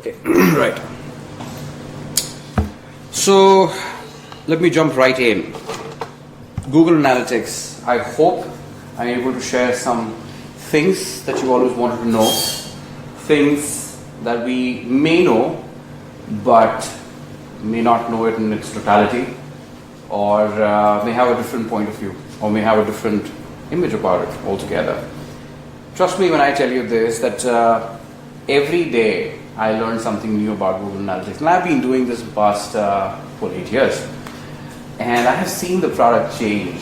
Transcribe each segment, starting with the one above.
Okay, right. So let me jump right in. Google Analytics. I hope I'm able to share some things that you always wanted to know, things that we may know but may not know it in its totality, or may have a different point of view, or may have a different image about it altogether. Trust me when I tell you this, that every day I learn something new about Google Analytics. And I've been doing this the past 8 years. And I have seen the product change.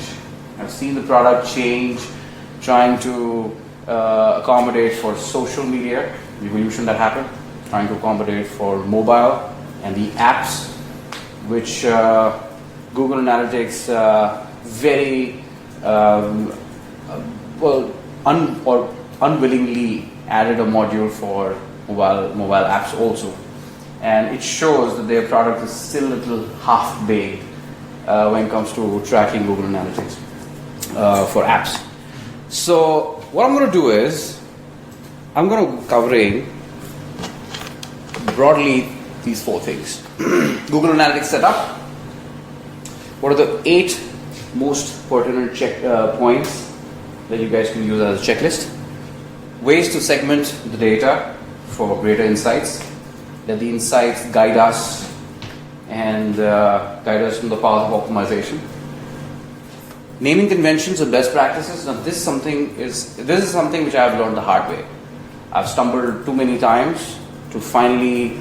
I've seen the product change, trying to accommodate for social media, the evolution that happened, trying to accommodate for mobile and the apps, which Google Analytics very unwillingly added a module for mobile apps also, and it shows that their product is still a little half-baked when it comes to tracking Google Analytics for apps. So what I'm going to do is I'm going to be covering broadly these 4 things. Google Analytics setup. What are the 8 most pertinent points that you guys can use as a checklist? Ways to segment the data for greater insights. Let the insights guide us and guide us from the path of optimization. Naming conventions and best practices. Now this is something which I have learned the hard way. I've stumbled too many times to finally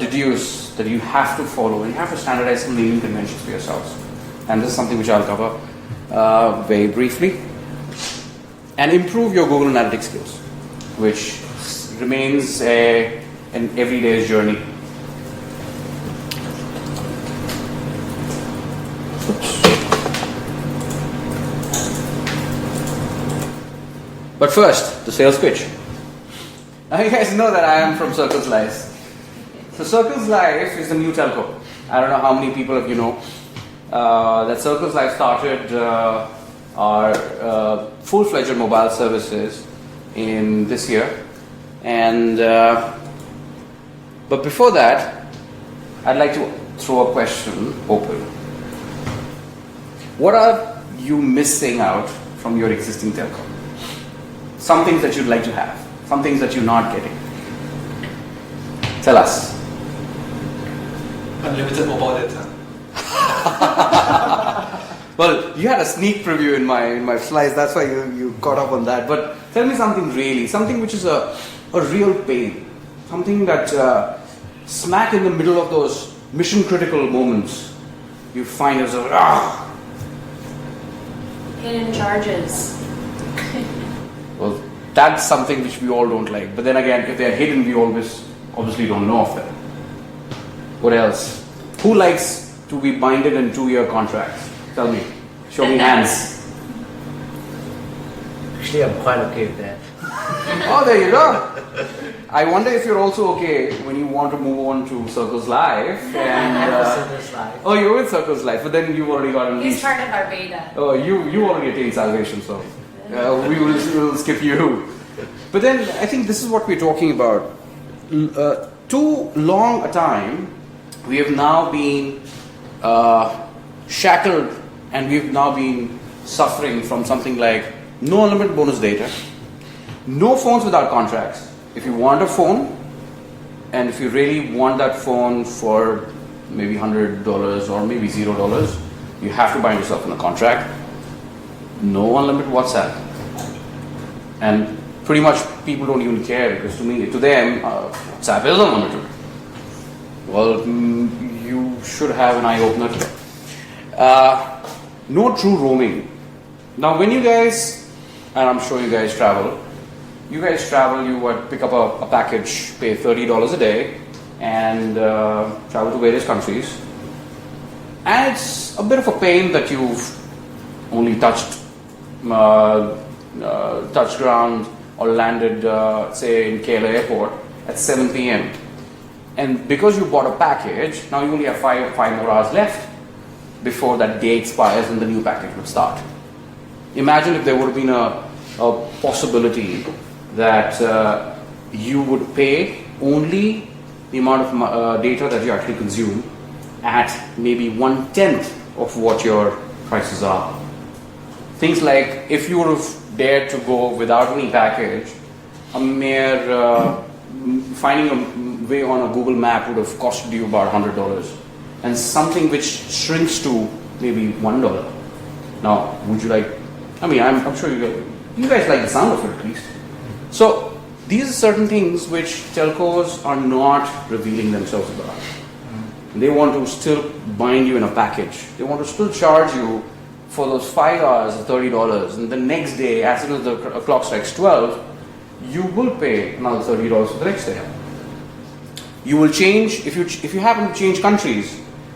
deduce that you have to follow and you have to standardize some naming conventions for yourselves. And this is something which I'll cover very briefly. And improve your Google Analytics skills, which remains an everyday journey. But first, the sales pitch. Now you guys know that I am from Circles.Life. So Circles.Life is the new telco. I don't know how many people of you know that Circles.Life started our full-fledged mobile services in this year, and but before that, I'd like to throw a question open. What are you missing out from your existing telco? Some things that you'd like to have, some things that you're not getting. Tell us. Unlimited mobile data. Well, you had a sneak preview in my slides, that's why you caught up on that. But tell me something which is a real pain, something that smack in the middle of those mission critical moments, you find yourself, Hidden charges. Well, that's something which we all don't like. But then again, if they're hidden, we obviously don't know of them. What else? Who likes to be binded in 2-year contracts? Tell me. Show me hands. Actually, I'm quite okay with that. Oh, there you go. I wonder if you're also okay when you want to move on to Circles.Life. Circles.Life. Oh, you're with Circles.Life, but then you've already got He's part of our beta. Oh, you already attained salvation, so we'll skip you. But then I think this is what we're talking about. Too long a time, we have now been shackled, and we've now been suffering from something like no unlimited bonus data, no phones without contracts. If you want a phone, and if you really want that phone for maybe $100 or maybe $0, you have to bind yourself in a contract. No unlimited WhatsApp. And pretty much people don't even care, because to them, WhatsApp is unlimited. Well, you should have an eye-opener today. No true roaming. Now when you guys, and I'm sure you guys travel, you would pick up a package, pay $30 a day, and travel to various countries. And it's a bit of a pain that you've only touched ground or landed, say, in KL airport at 7 p.m. And because you bought a package, now you only have five more hours left before that day expires and the new package would start. Imagine if there would have been a possibility that you would pay only the amount of data that you actually consume at maybe 1/10 of what your prices are. Things like if you would have dared to go without any package, a mere finding a way on a Google map would have costed you about $100, and something which shrinks to maybe $1. Now, would you like? I mean, I'm sure you guys like the sound of it at least. So these are certain things which telcos are not revealing themselves about. They want to still bind you in a package. They want to still charge you for those 5 hours of $30, and the next day, as soon as the clock strikes 12, you will pay another $30 for the next day. You will change, if you happen to change countries,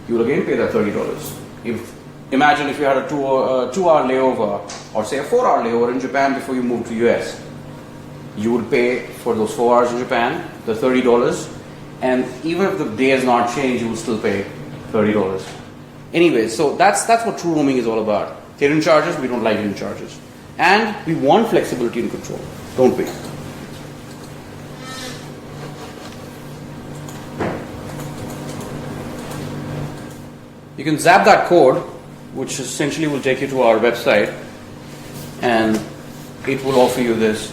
you will again pay that $30. Imagine if you had a 2-hour layover, or say a 4-hour layover in Japan before you move to US. You would pay for those 4 hours in Japan, the $30, and even if the day has not changed, you will still pay $30. Anyway, so that's what true roaming is all about. Hidden charges, we don't like hidden charges. And we want flexibility and control, don't we? You can zap that code, which essentially will take you to our website, and it will offer you this.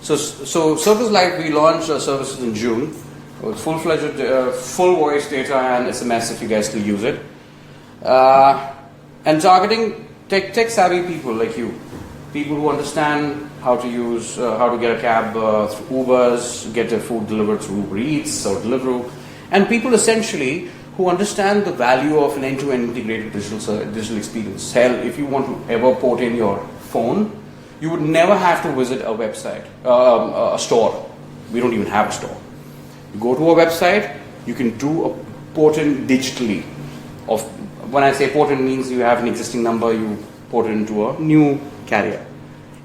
So Circles.Life, we launched our services in June. With full-fledged, full voice data and SMS if you guys still use it. And targeting tech-savvy people like you. People who understand how to use, how to get a cab through Ubers, get their food delivered through Uber Eats or Deliveroo. And people essentially who understand the value of an end-to-end integrated digital experience. Hell, if you want to ever port in your phone, you would never have to visit a website, a store. We don't even have a store. You go to a website, you can do a port-in digitally. When I say port-in means you have an existing number, you port it into a new carrier.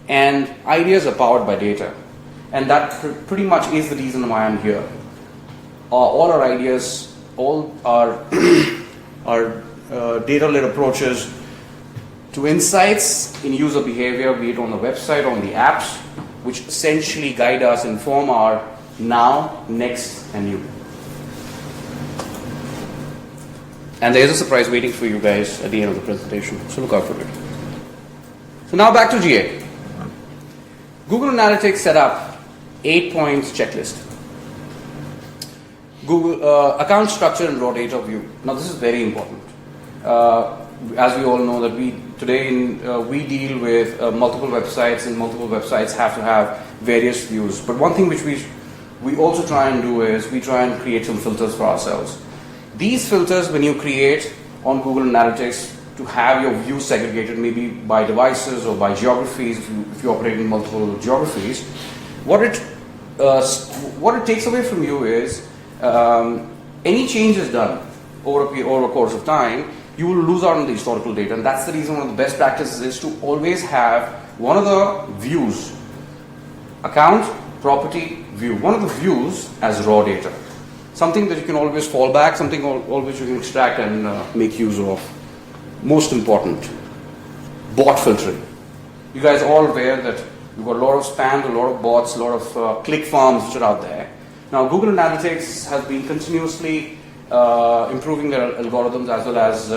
And ideas are powered by data. And that pretty much is the reason why I'm here. All our ideas, all our data-led approaches to insights in user behavior, be it on the website or on the apps, which essentially guide us, inform our now, next, and you. And there's a surprise waiting for you guys at the end of the presentation, so look out for it. So now back to GA. Google Analytics set up 8 points checklist. Google account structure and raw data view. Now this is very important. As we all know that we deal with multiple websites, and multiple websites have to have various views. But one thing which we also try and do is we try and create some filters for ourselves. These filters, when you create on Google Analytics to have your views segregated, maybe by devices or by geographies, if you operate in multiple geographies, what it takes away from you is any changes done over a course of time, you will lose out on the historical data. And that's the reason one of the best practices is to always have one of the views, account, property, view, one of the views as raw data. Something that you can always fall back, something always you can extract and make use of. Most important, bot filtering. You guys are all aware that we've got a lot of spam, a lot of bots, a lot of click farms which are out there. Now Google Analytics has been continuously improving their algorithms as well as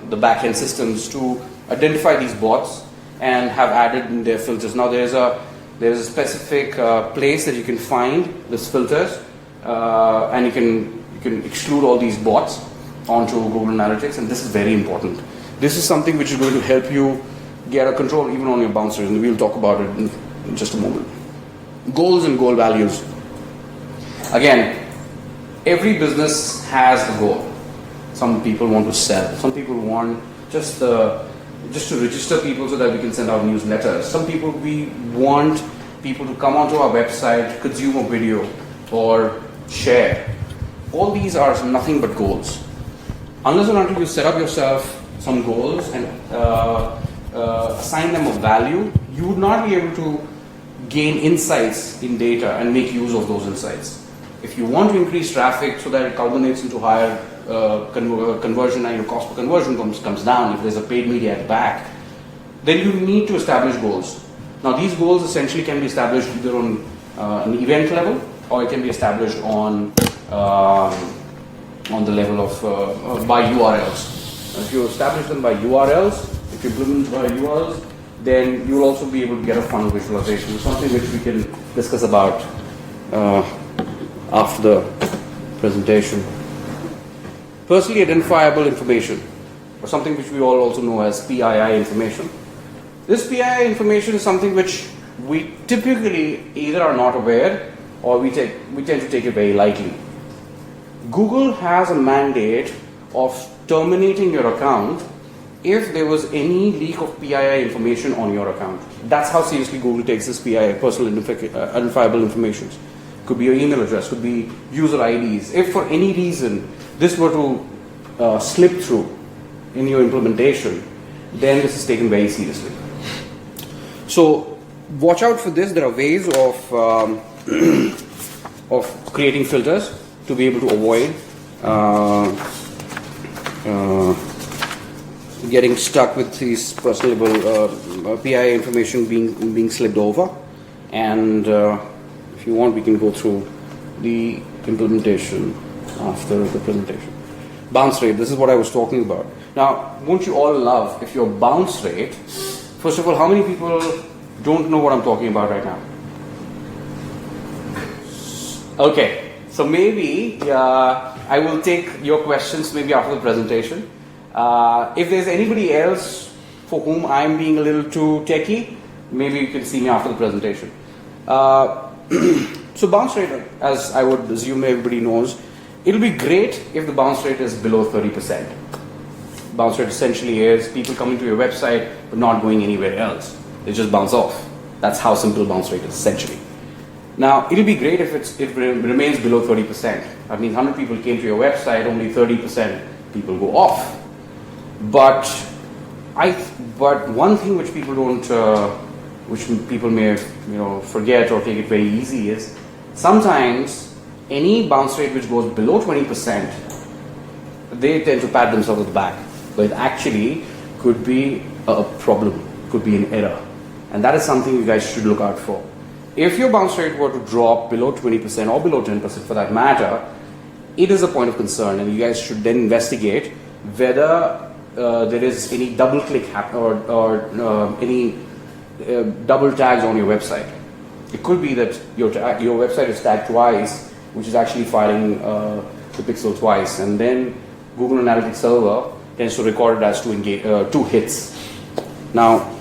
the back-end systems to identify these bots and have added in their filters. Now there is a specific place that you can find these filters, and you can exclude all these bots onto Google Analytics, and this is very important. This is something which is going to help you get a control even on your bouncers, and we'll talk about it in just a moment. Goals and goal values. Again, every business has a goal. Some people want to sell. Some people want just to register people so that we can send out newsletters. Some people, we want people to come onto our website, consume a video, or share. All these are nothing but goals. Unless and until you set up yourself some goals and assign them a value, you would not be able to gain insights in data and make use of those insights. If you want to increase traffic so that it culminates into higher conversion and your cost per conversion comes down, if there's a paid media at the back, then you need to establish goals. Now these goals essentially can be established either on an event level or it can be established on the level of by URLs. If you establish them by URLs, if you implement by URLs, then you will also be able to get a funnel visualization, something which we can discuss about after the presentation. Personally identifiable information, or something which we all also know as PII information. This PII information is something which we typically either are not aware or we tend to take it very lightly. Google has a mandate of terminating your account if there was any leak of PII information on your account. That's how seriously Google takes this PII, personal identifiable information. Could be your email address, could be user IDs. If for any reason this were to slip through in your implementation, then this is taken very seriously. So watch out for this. There are ways of creating filters to be able to avoid getting stuck with these personal PII information being slipped over. And if you want, we can go through the implementation after the presentation. Bounce rate, this is what I was talking about. Now, won't you all love if your bounce rate, first of all, how many people don't know what I'm talking about right now? Okay, so maybe I will take your questions maybe after the presentation. If there's anybody else for whom I'm being a little too techie, maybe you can see me after the presentation. So bounce rate, as I would assume everybody knows, it'll be great if the bounce rate is below 30%. Bounce rate essentially is people coming to your website but not going anywhere else. They just bounce off. That's how simple bounce rate is essentially. Now, it'll be great if it remains below 30%. That means 100 people came to your website, only 30% people go off. But one thing which people don't, which people may forget or take it very easy is sometimes any bounce rate which goes below 20%, they tend to pat themselves on the back. But it actually could be a problem, could be an error. And that is something you guys should look out for. If your bounce rate were to drop below 20% or below 10% for that matter, it is a point of concern, and you guys should then investigate whether there is any double click or any double tags on your website. It could be that your website is tagged twice, which is actually firing the pixel twice, and then Google Analytics server tends to record it as two hits. Now,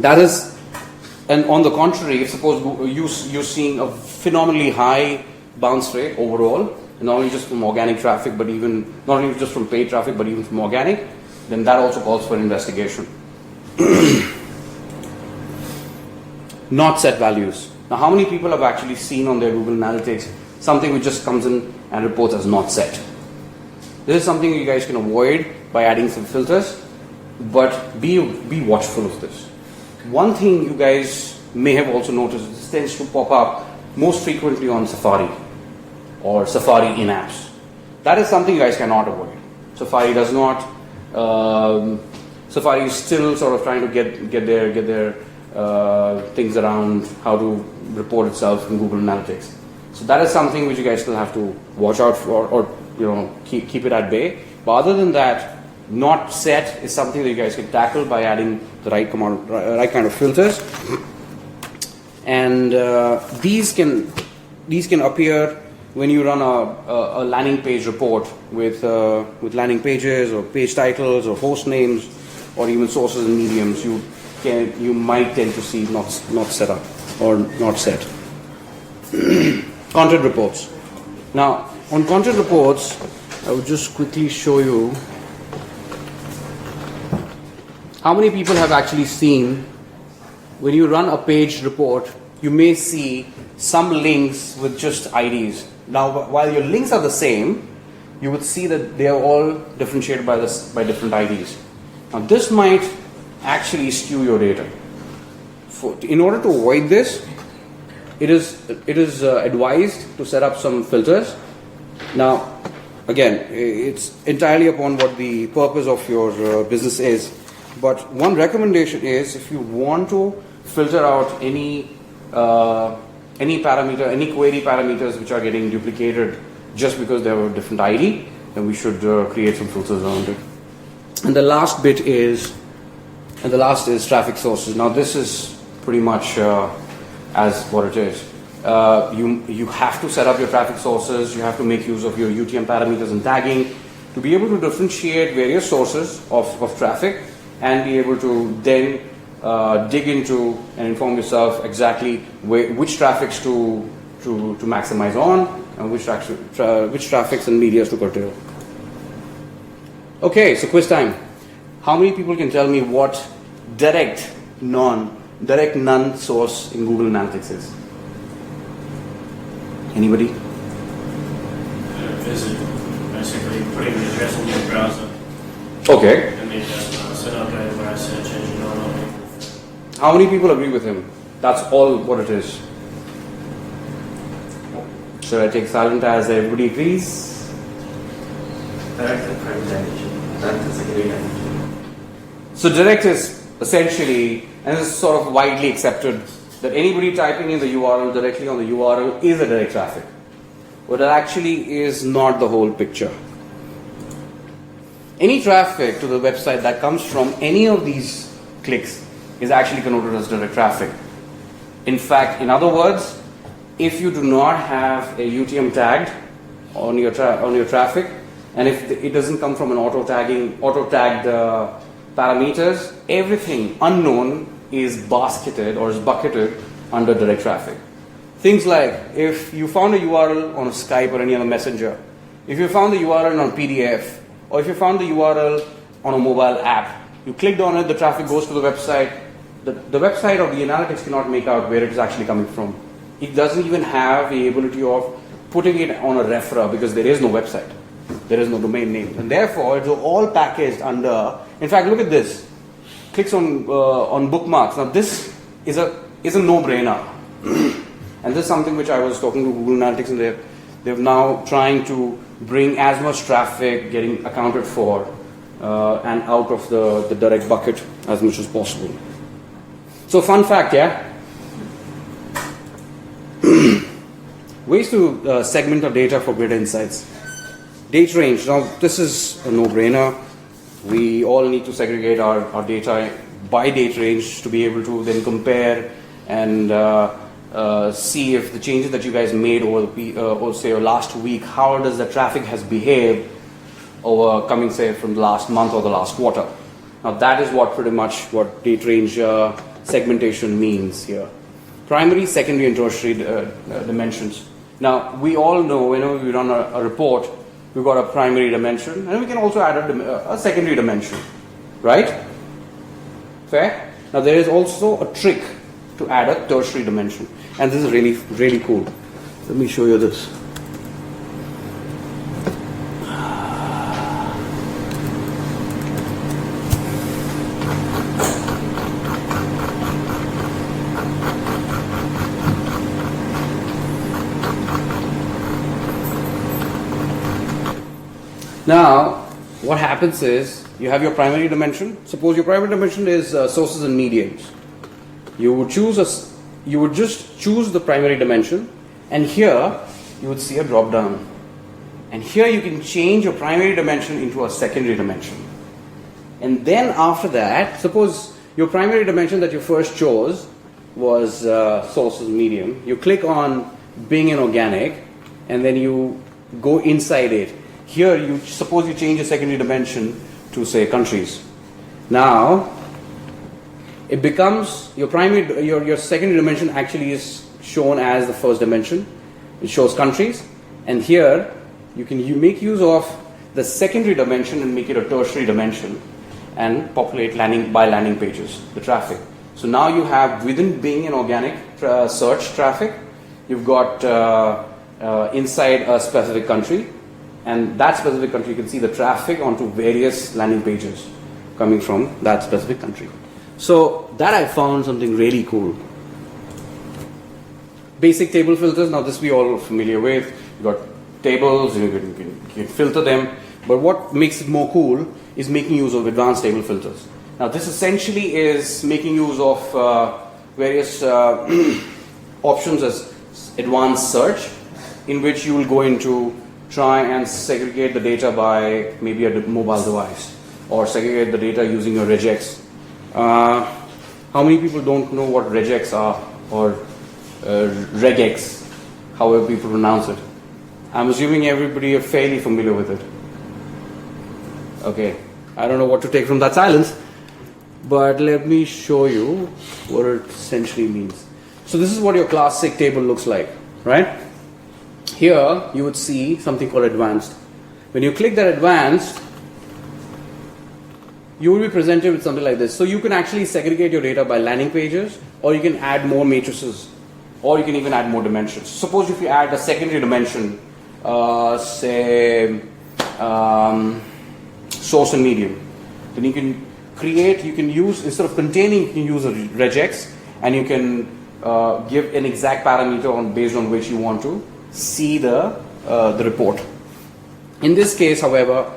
that is, and on the contrary, if suppose you're seeing a phenomenally high bounce rate overall, not only just from organic traffic, but even not only just from paid traffic, but even from organic, then that also calls for investigation. Not set values. Now, how many people have actually seen on their Google Analytics something which just comes in and reports as not set? This is something you guys can avoid by adding some filters, but be watchful of this. One thing you guys may have also noticed, this tends to pop up most frequently on Safari or Safari in-apps. That is something you guys cannot avoid. Safari does not. Safari is still sort of trying to get their things around how to report itself in Google Analytics. So that is something which you guys still have to watch out for, or keep it at bay. But other than that, not set is something that you guys can tackle by adding the right kind of filters, and these can appear when you run a landing page report with landing pages or page titles or host names or even sources and mediums. You might tend to see not set up or not set. Content reports. Now, on content reports, I will just quickly show you how many people have actually seen when you run a page report, you may see some links with just IDs. Now, while your links are the same, you would see that they are all differentiated by different IDs. Now, this might actually skew your data. In order to avoid this, it is advised to set up some filters. Now, again, it's entirely upon what the purpose of your business is. But one recommendation is, if you want to filter out any any parameter, any query parameters which are getting duplicated just because they have a different ID, then we should create some filters around it. And the last bit is, traffic sources. Now this is pretty much as what it is. You have to set up your traffic sources, you have to make use of your UTM parameters and tagging to be able to differentiate various sources of traffic and be able to then dig into and inform yourself exactly which traffics to maximize on and which traffics and medias to curtail. Okay, so quiz time. How many people can tell me what direct none source in Google Analytics is? Anybody? Visit, basically putting the address in your browser. Okay. And then so I'll go where I search engine or How many people agree with him? That's all what it is. Should I take silent as everybody agrees? Direct and primary dimension. Direct and secondary dimension. So direct is essentially, and this is sort of widely accepted, that anybody typing in the URL directly on the URL is a direct traffic. But that actually is not the whole picture. Any traffic to the website that comes from any of these clicks is actually connoted as direct traffic. In fact, in other words, if you do not have a UTM tagged on your traffic, and if it doesn't come from an auto-tagged parameters, everything unknown is basketed or is bucketed under direct traffic. Things like if you found a URL on Skype or any other messenger, if you found the URL on PDF, or if you found the URL on a mobile app, you clicked on it, the traffic goes to the website. The website or the analytics cannot make out where it is actually coming from. It doesn't even have the ability of putting it on a referrer because there is no website. There is no domain name. And therefore, it's all packaged under, in fact, look at this. Clicks on bookmarks. Now this is a no-brainer. And this is something which I was talking to Google Analytics, and they're now trying to bring as much traffic getting accounted for and out of the direct bucket as much as possible. So fun fact, yeah? Ways to segment our data for greater insights. Date range. Now this is a no-brainer. We all need to segregate our data by date range to be able to then compare and see if the changes that you guys made over say last week, how does the traffic has behaved over coming say from the last month or the last quarter. Now that is what pretty much what date range segmentation means here. Primary, secondary and tertiary dimensions. Now we all know whenever we run a report, we've got a primary dimension and we can also add a secondary dimension, right? Fair? Now there is also a trick to add a tertiary dimension, and this is really, really cool. Let me show you this. Now, what happens is you have your primary dimension. Suppose your primary dimension is sources and mediums. You would just choose the primary dimension, and here you would see a drop down. And here you can change your primary dimension into a secondary dimension. And then after that, suppose your primary dimension that you first chose was sources medium. You click on Bing and organic, and then you go inside it. Here, suppose you change your secondary dimension to say countries. Now, it becomes your secondary dimension actually is shown as the first dimension. It shows countries, and here you make use of the secondary dimension and make it a tertiary dimension, and populate landing pages, the traffic. So now you have within Bing and organic search traffic, you've got inside a specific country. And that specific country, you can see the traffic onto various landing pages coming from that specific country. So that I found something really cool. Basic table filters. Now this we all are familiar with. You've got tables, you can filter them. But what makes it more cool is making use of advanced table filters. Now this essentially is making use of various options as advanced search, in which you will go into try and segregate the data by maybe a mobile device, or segregate the data using your regex. How many people don't know what regex are, or regex, however people pronounce it? I'm assuming everybody are fairly familiar with it. Okay, I don't know what to take from that silence, but let me show you what it essentially means. So this is what your classic table looks like, right? Here you would see something called advanced. When you click that advanced, you will be presented with something like this. So you can actually segregate your data by landing pages, or you can add more matrices, or you can even add more dimensions. Suppose if you add a secondary dimension, say source and medium, then you can use, instead of containing, you can use a regex, and you can give an exact parameter based on which you want to see the report. In this case, however,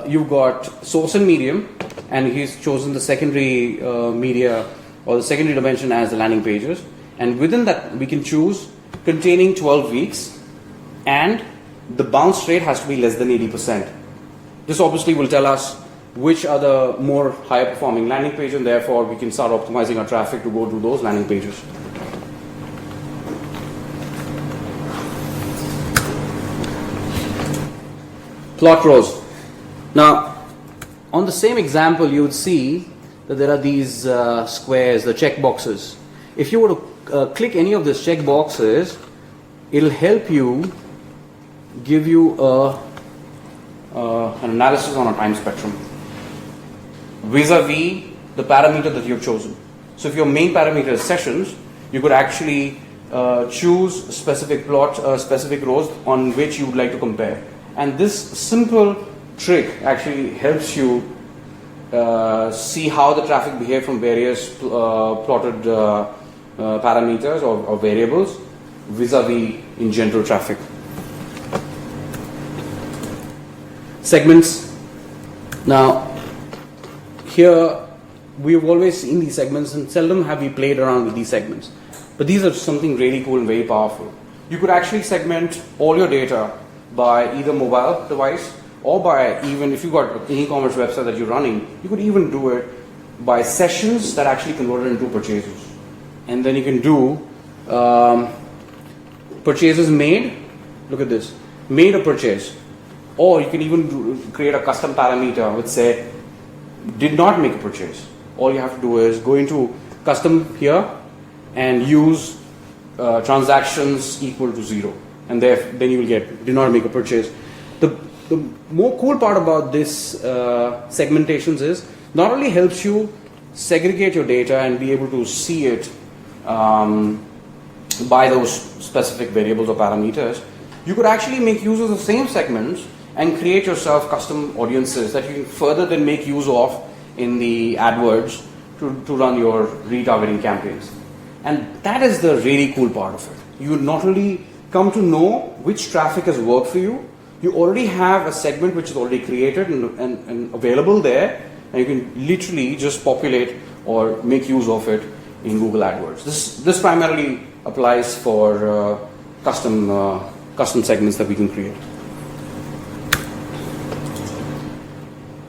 you've got source and medium, and he's chosen the secondary media or the secondary dimension as the landing pages, and within that we can choose containing 12 weeks, and the bounce rate has to be less than 80%. This obviously will tell us which are the more higher performing landing page, and therefore we can start optimizing our traffic to go to those landing pages. Plot rows. Now, on the same example, you would see that there are these squares, the check boxes. If you were to click any of these check boxes, it'll help you give you an analysis on a time spectrum vis-a-vis the parameter that you've chosen. So if your main parameter is sessions, you could actually choose specific specific rows on which you would like to compare. And this simple trick actually helps you see how the traffic behaves from various plotted parameters or variables vis-a-vis in general traffic. Segments. Now, here we've always seen these segments, and seldom have we played around with these segments. But these are something really cool and very powerful. You could actually segment all your data by either mobile device, or by, even if you've got an e-commerce website that you're running, you could even do it by sessions that actually converted into purchases. And then you can do purchases made, look at this, made a purchase. Or you can even create a custom parameter which say did not make a purchase. All you have to do is go into custom here and use transactions equal to 0, and then you will get did not make a purchase. The more cool part about this segmentations is not only helps you segregate your data and be able to see it by those specific variables or parameters, you could actually make use of the same segments and create yourself custom audiences that you can further then make use of in the AdWords to run your retargeting campaigns. And that is the really cool part of it. You not only come to know which traffic has worked for you, you already have a segment which is already created and available there, and you can literally just populate or make use of it in Google AdWords. This primarily applies for custom segments that we can create.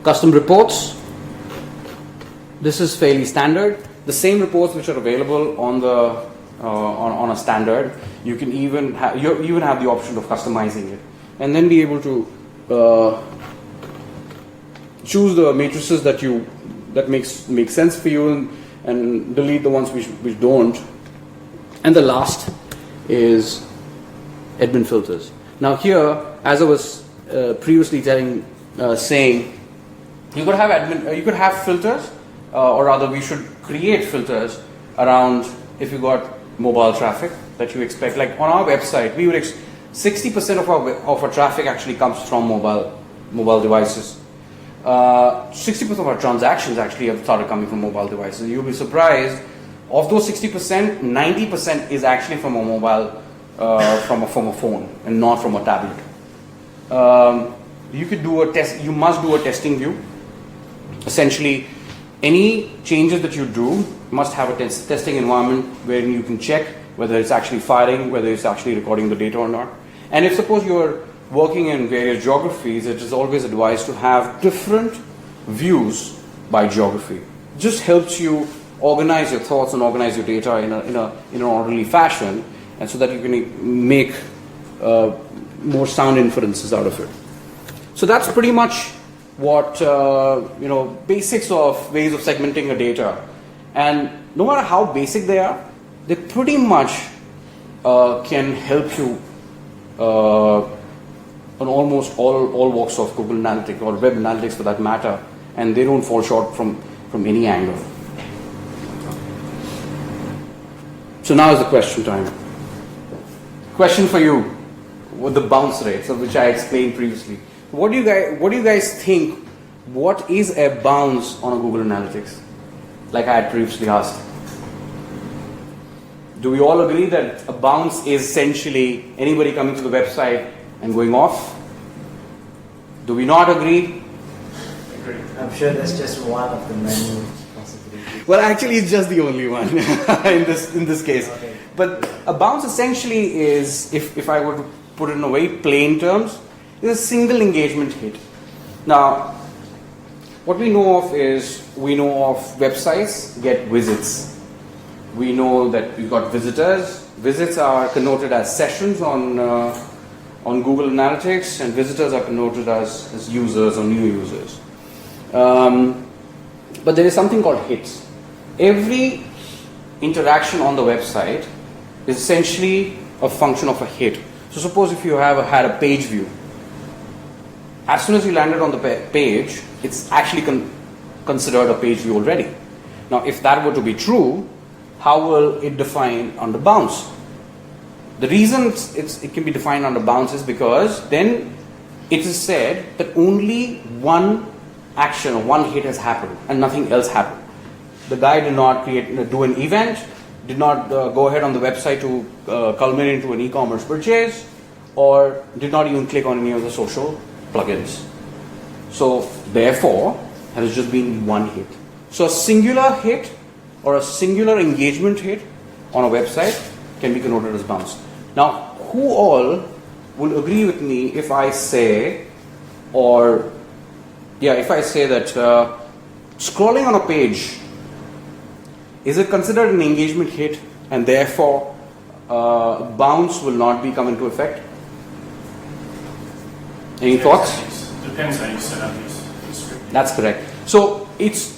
Custom reports. This is fairly standard. The same reports which are available on the on a standard, you can even have the option of customizing it, and then be able to choose the matrices that make sense for you, and delete the ones which don't. And the last is admin filters. Now here, as I was previously saying, you could have filters, or rather we should create filters around if you got mobile traffic that you expect. Like on our website, we would 60% of our traffic actually comes from mobile devices. 60% of our transactions actually have started coming from mobile devices. You'll be surprised, of those 60%, 90% is actually from a mobile, from a phone, and not from a tablet. You could do a test. You must do a testing view. Essentially, any changes that you do must have a testing environment where you can check whether it's actually firing, whether it's actually recording the data or not. And if suppose you're working in various geographies, it is always advised to have different views by geography. It just helps you organize your thoughts and organize your data in an orderly fashion, and so that you can make more sound inferences out of it. So that's pretty much what basics of ways of segmenting a data. And no matter how basic they are, they pretty much can help you on almost all walks of Google Analytics or Web Analytics for that matter, and they don't fall short from any angle. So now is the question time. Question for you with the bounce rates, of which I explained previously. What do you guys think? What is a bounce on a Google Analytics? Like I had previously asked. Do we all agree that a bounce is essentially anybody coming to the website and going off? Do we not agree? Agree. I'm sure that's just one of the many possibilities. Well, actually, it's just the only one in this case. Okay. But a bounce essentially is, if I were to put it in a very plain terms, is a single engagement hit. Now, what we know of is, we know of websites get visits. We know that we've got visitors. Visits are connoted as sessions on Google Analytics, and visitors are connoted as users or new users. But there is something called hits. Every interaction on the website is essentially a function of a hit. So suppose if you had a page view, as soon as you landed on the page, it's actually considered a page view already. Now, if that were to be true, how will it define under bounce? The reason it can be defined under bounce is because then it is said that only one action or one hit has happened and nothing else happened. The guy did not do an event, did not go ahead on the website to culminate into an e-commerce purchase, or did not even click on any of the social plugins. So therefore, there has just been one hit. So a singular hit or a singular engagement hit on a website can be connoted as bounce. Now, who all will agree with me if I say that scrolling on a page, is it considered an engagement hit, and therefore bounce will not be come into effect? Any thoughts? Depends how you set up your script. That's correct. So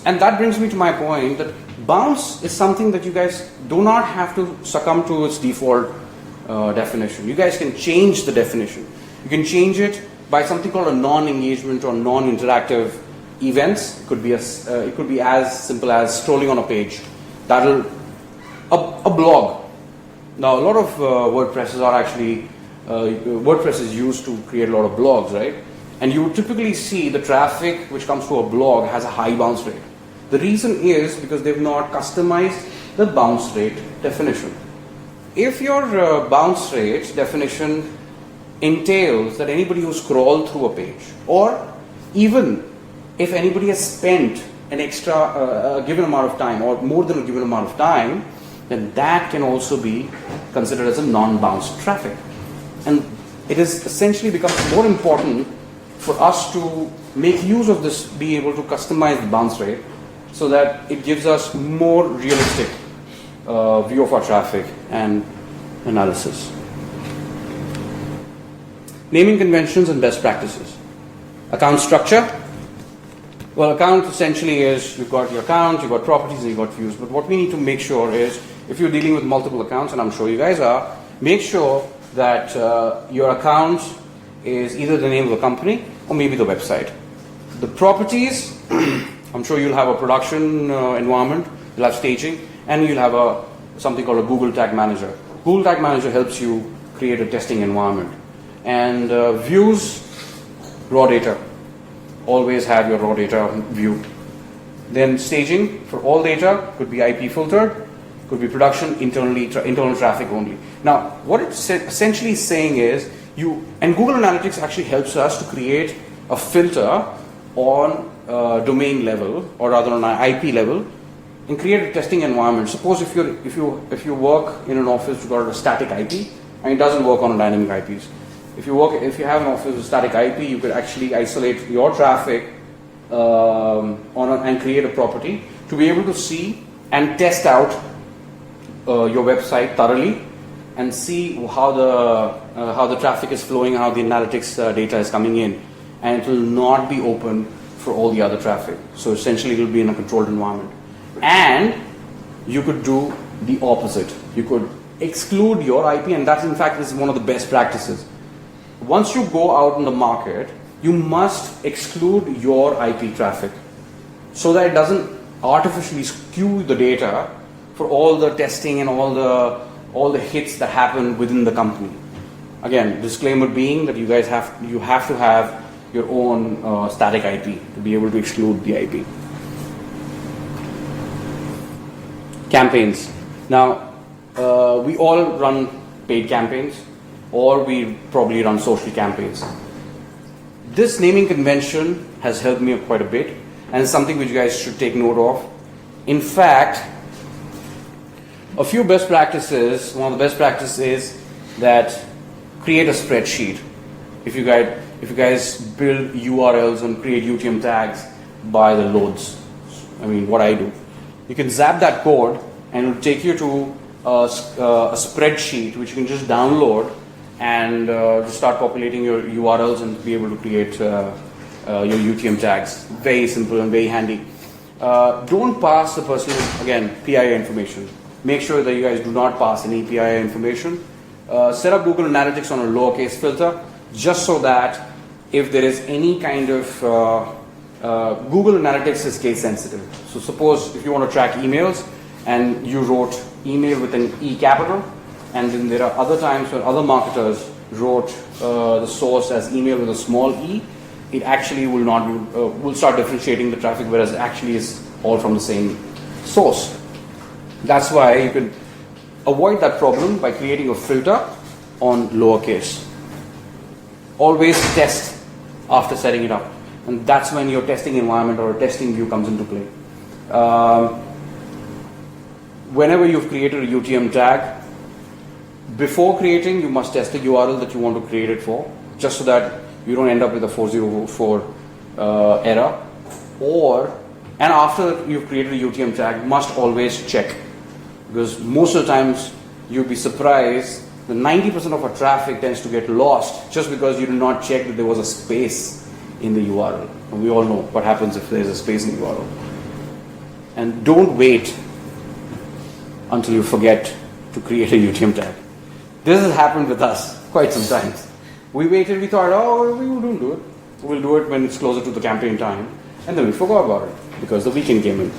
and that brings me to my point that bounce is something that you guys do not have to succumb to its default definition. You guys can change the definition. You can change it by something called a non-engagement or non-interactive events. It could be as simple as scrolling on a page. A blog. Now, a lot of WordPresses are actually WordPress is used to create a lot of blogs, right? And you would typically see the traffic which comes to a blog has a high bounce rate. The reason is because they've not customized the bounce rate definition. If your bounce rate definition entails that anybody who scrolled through a page, or even if anybody has spent an extra a given amount of time or more than a given amount of time, then that can also be considered as a non-bounce traffic. And it is essentially becomes more important for us to make use of this, be able to customize the bounce rate so that it gives us more realistic view of our traffic and analysis. Naming conventions and best practices. Account structure. Well, account essentially is you've got your account, you've got properties, and you've got views. But what we need to make sure is, if you're dealing with multiple accounts, and I'm sure you guys are, make sure that your account is either the name of the company or maybe the website. The properties, I'm sure you'll have a production environment, you'll have staging, and you'll have something called a Google Tag Manager. Google Tag Manager helps you create a testing environment. And views, raw data. Always have your raw data view. Then staging for all data could be IP filtered, could be production, internal traffic only. Now, what it's essentially saying is and Google Analytics actually helps us to create a filter on domain level, or rather on an IP level, and create a testing environment. Suppose if you work in an office you've got a static IP and it doesn't work on dynamic IPs. If you have an office with static IP, you could actually isolate your traffic and create a property to be able to see and test out your website thoroughly and see how the traffic is flowing, how the analytics data is coming in, and it will not be open for all the other traffic. So essentially, it will be in a controlled environment. And you could do the opposite. You could exclude your IP, and that in fact is one of the best practices. Once you go out in the market, you must exclude your IP traffic so that it doesn't artificially skew the data for all the testing and all the hits that happen within the company. Again, disclaimer being that you have to have your own static IP to be able to exclude the IP. Campaigns. Now, we all run paid campaigns, or we probably run social campaigns. This naming convention has helped me quite a bit, and it's something which you guys should take note of. In fact, a few best practices, one of the best practices is that create a spreadsheet. If you guys build URLs and create UTM tags by the loads, I mean what I do, you can zap that code and it will take you to a spreadsheet which you can just download and just start populating your URLs and be able to create your UTM tags. Very simple and very handy. Don't pass the personal, again, PII information. Make sure that you guys do not pass any PII information. Set up Google Analytics on a lowercase filter, just so that if there is any kind of Google Analytics is case sensitive. So suppose if you want to track emails and you wrote email with an E capital, and then there are other times when other marketers wrote the source as email with a small e, it actually will start differentiating the traffic, whereas it actually is all from the same source. That's why you can avoid that problem by creating a filter on lowercase. Always test after setting it up, and that's when your testing environment or testing view comes into play. Whenever you've created a UTM tag, before creating, you must test the URL that you want to create it for, just so that you don't end up with a 404 error. And after you've created a UTM tag, must always check, because most of the times you'll be surprised that 90% of our traffic tends to get lost just because you did not check that there was a space in the URL. And we all know what happens if there's a space in the URL. And don't wait until you forget to create a UTM tag. This has happened with us quite some times. We waited, we thought, oh, we won't do it. We'll do it when it's closer to the campaign time. And then we forgot about it because the weekend came in.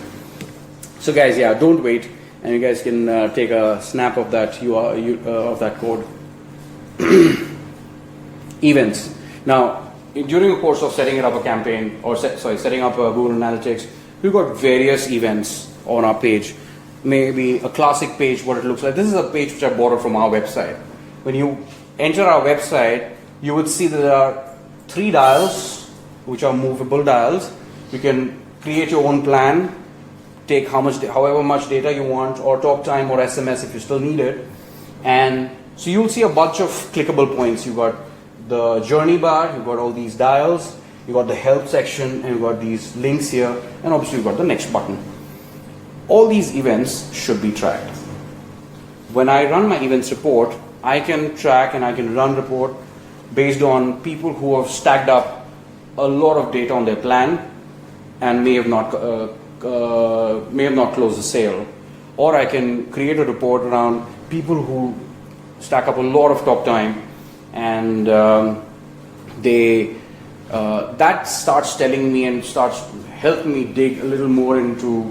So guys, yeah, don't wait. And you guys can take a snap of that of that code. Events. Now, during the course of setting up a campaign, or setting up a Google Analytics, we've got various events on our page. Maybe a classic page, what it looks like. This is a page which I borrowed from our website. When you enter our website, you would see that there are 3 dials, which are movable dials. You can create your own plan, take however much data you want, or talk time or SMS if you still need it. And so you'll see a bunch of clickable points. You've got the journey bar, you've got all these dials, you've got the help section, and you've got these links here, and obviously you've got the next button. All these events should be tracked. When I run my events report, I can track and I can run report based on people who have stacked up a lot of data on their plan and may have not closed the sale. Or I can create a report around people who stack up a lot of talk time, and that starts telling me and starts helping me dig a little more into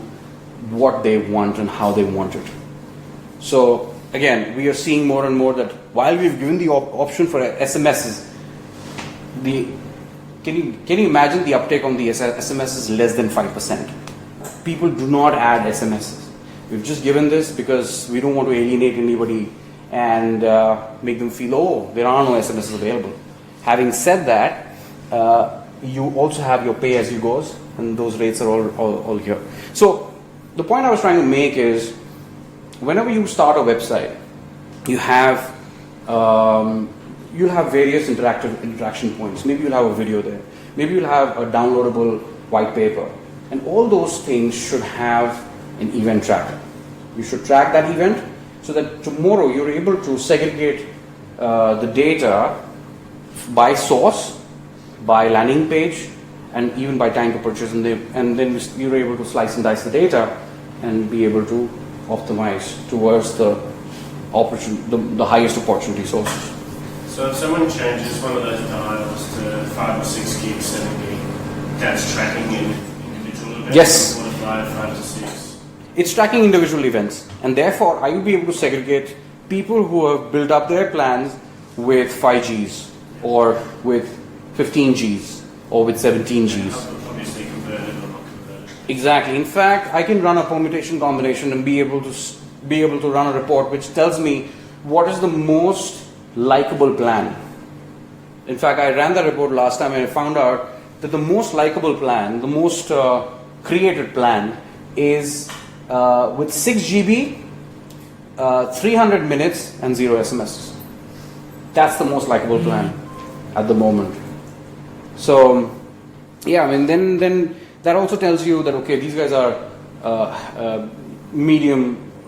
what they want and how they want it. So again, we are seeing more and more that while we've given the option for SMSs, can you imagine the uptake on the SMS is less than 5%. People do not add SMSs. We've just given this because we don't want to alienate anybody and make them feel, oh, there are no SMSs available. Having said that, you also have your pay as you goes, and those rates are all here. So the point I was trying to make is, whenever you start a website, you have you'll have various interaction points. Maybe you'll have a video there. Maybe you'll have a downloadable white paper. And all those things should have an event tracker. You should track that event so that tomorrow you're able to segregate the data by source, by landing page, and even by time to purchase. And then you're able to slice and dice the data and be able to optimize towards the highest opportunity sources. So if someone changes one of those dials to 5 or 6 gigs, 7 gig, that's tracking in individual events? Yes. Or 5 to 6? It's tracking individual events, and therefore I will be able to segregate people who have built up their plans with 5 Gs or with 15 Gs or with 17 Gs. Obviously converted or not converted. Exactly. In fact, I can run a permutation combination and be able to run a report which tells me what is the most likable plan. In fact, I ran that report last time and I found out that the most likable plan, the most created plan is with 6 GB, 300 minutes and 0 SMS. That's the most likable plan at the moment. So, yeah, I mean, then that also tells you that, okay, these guys are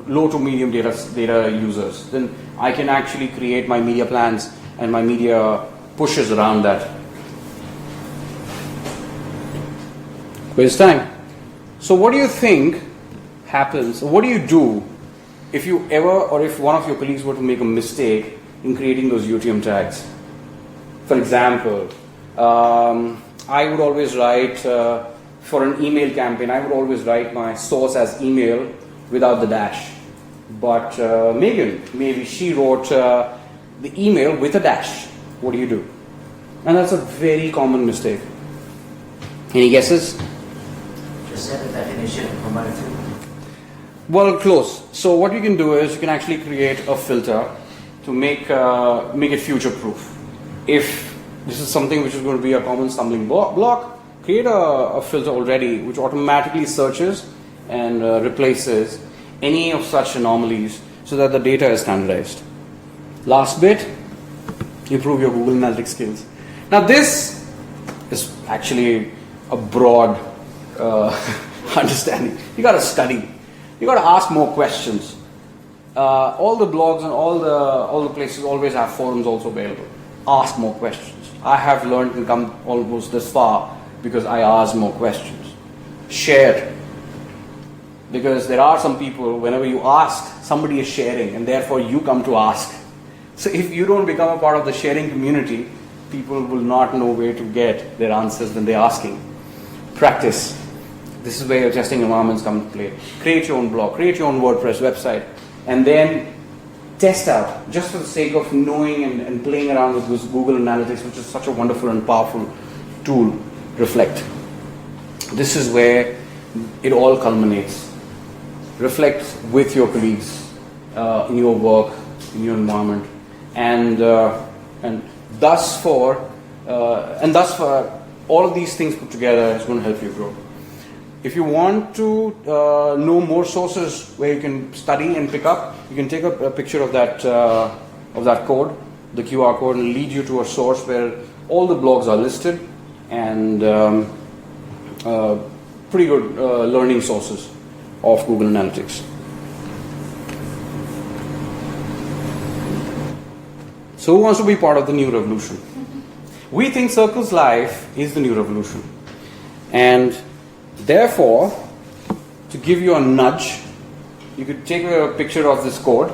low to medium data users. Then I can actually create my media plans and my media pushes around that. Quiz time. So what do you think happens, what do you do if you ever, or if one of your colleagues were to make a mistake in creating those UTM tags? For example, I would always write, for an email campaign, I would always write my source as email without the dash. But Megan, maybe she wrote the email with a dash. What do you do? And that's a very common mistake. Any guesses? Just set the definition of commodity. Well, close. So what you can do is you can actually create a filter to make it future-proof. If this is something which is going to be a common stumbling block, create a filter already which automatically searches and replaces any of such anomalies so that the data is standardized. Last bit, improve your Google Analytics skills. Now this is actually a broad understanding. You got to study. You got to ask more questions. All the blogs and all the places always have forums also available. Ask more questions. I have learned and come almost this far because I ask more questions. Share. Because there are some people, whenever you ask, somebody is sharing and therefore you come to ask. So if you don't become a part of the sharing community, people will not know where to get their answers when they're asking. Practice. This is where your testing environments come to play. Create your own blog, create your own WordPress website, and then test out, just for the sake of knowing and playing around with Google Analytics, which is such a wonderful and powerful tool. Reflect. This is where it all culminates. Reflect with your colleagues in your work, in your environment, and thus for all of these things put together is going to help you grow. If you want to know more sources where you can study and pick up, you can take a picture of that code, the QR code, and lead you to a source where all the blogs are listed and pretty good learning sources of Google Analytics. So who wants to be part of the new revolution? We think Circles.Life is the new revolution. And therefore, to give you a nudge, you could take a picture of this code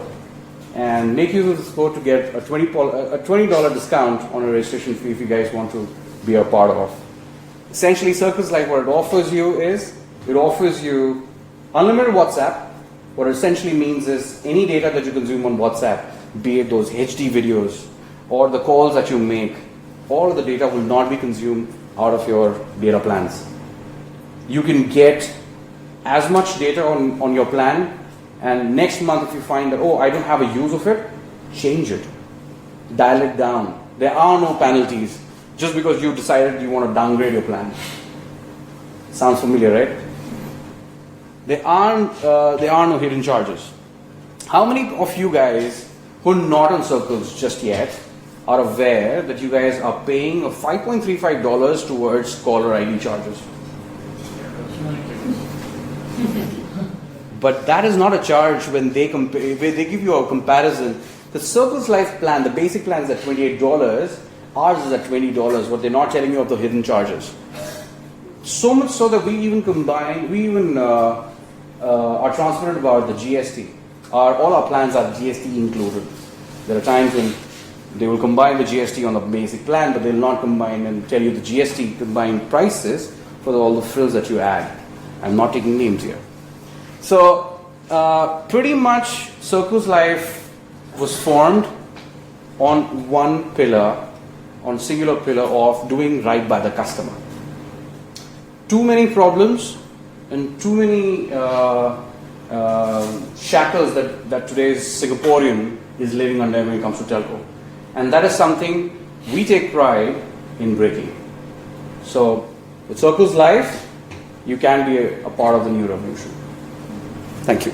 and make use of this code to get a $20 discount on a registration fee if you guys want to be a part of. Essentially, Circles.Life, what it offers you is, it offers you unlimited WhatsApp. What it essentially means is any data that you consume on WhatsApp, be it those HD videos or the calls that you make, all of the data will not be consumed out of your data plans. You can get as much data on your plan, and next month if you find that, oh, I don't have a use of it, change it. Dial it down. There are no penalties just because you decided you want to downgrade your plan. Sounds familiar, right? There are no hidden charges. How many of you guys who are not on Circles just yet are aware that you guys are paying a $5.35 towards caller ID charges? But that is not a charge when they give you a comparison. The Circles.Life plan, the basic plan is at $28. Ours is at $20. What they're not telling you of the hidden charges. So much so that we even are transparent about the GST. All our plans are GST included. There are times when they will combine the GST on the basic plan, but they will not combine and tell you the GST combined prices for all the frills that you add. I'm not taking names here. So pretty much Circles.Life was formed on one pillar, on singular pillar of doing right by the customer. Too many problems and too many shackles that today's Singaporean is living under when it comes to telco. And that is something we take pride in breaking. So with Circles.Life, you can be a part of the new revolution. Thank you.